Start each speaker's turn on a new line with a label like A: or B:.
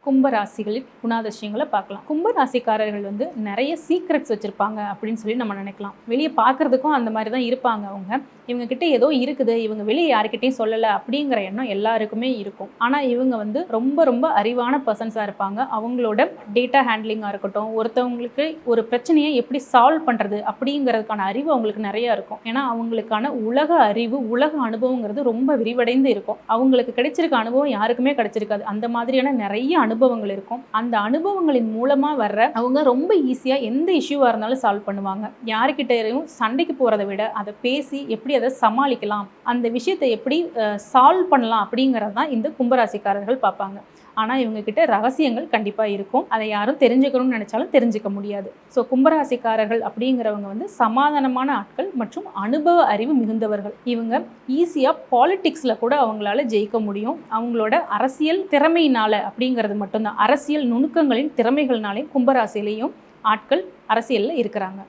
A: கும்பராசிகளின் குணாதிசயங்களை பார்க்கலாம். கும்பராசிக்காரர்கள் வந்து நிறைய சீக்ரெட்ஸ் வச்சிருப்பாங்க அப்படின்னு சொல்லி நம்ம நினைக்கலாம். வெளியே பார்க்கறதுக்கும் அந்த மாதிரி தான் இருப்பாங்க. இவங்க கிட்ட ஏதோ இருக்குது, இவங்க வெளியே யாருக்கிட்டையும் சொல்லலை அப்படிங்கிற எண்ணம் எல்லாருக்குமே இருக்கும். ஆனால் இவங்க வந்து ரொம்ப ரொம்ப அறிவான பர்சன்ஸாக இருப்பாங்க. அவங்களோட டேட்டா ஹேண்ட்லிங்காக இருக்கட்டும், ஒருத்தவங்களுக்கு ஒரு பிரச்சனையை எப்படி சால்வ் பண்ணுறது அப்படிங்கிறதுக்கான அறிவு அவங்களுக்கு நிறையா இருக்கும். ஏன்னா அவங்களுக்கான உலக அறிவு, உலக அனுபவங்கிறது ரொம்ப விரிவடைந்து இருக்கும். அவங்களுக்கு கிடைச்சிருக்க அனுபவம் யாருக்குமே கிடைச்சிருக்காது. அந்த மாதிரியான நிறைய அனுபவங்கள் இருக்கும். அந்த அனுபவங்களின் மூலமா வர்ற அவங்க ரொம்ப ஈஸியா எந்த இஷ்யூவா இருந்தாலும் சால்வ் பண்ணுவாங்க. யாருக்கிட்டையும் சண்டைக்கு போறதை விட அதை பேசி எப்படி அதை சமாளிக்கலாம், அந்த விஷயத்தை எப்படி சால்வ் பண்ணலாம் அப்படிங்கிறது தான் இந்த கும்பராசிக்காரர்கள் பார்ப்பாங்க. ஆனால் இவங்க கிட்ட ரகசியங்கள் கண்டிப்பாக இருக்கும். அதை யாரும் தெரிஞ்சுக்கணும்னு நினைச்சாலும் தெரிஞ்சுக்க முடியாது. ஸோ கும்பராசிக்காரர்கள் அப்படிங்கிறவங்க வந்து சமாதானமான ஆட்கள் மற்றும் அனுபவ அறிவு மிகுந்தவர்கள். இவங்க ஈஸியாக பாலிடிக்ஸில் கூட அவங்களால ஜெயிக்க முடியும். அவங்களோட அரசியல் திறமையினால அப்படிங்கிறது மட்டும்தான். அரசியல் நுணுக்கங்களின் திறமைகள்னாலே கும்பராசிலையும் ஆட்கள் அரசியலில் இருக்கிறாங்க.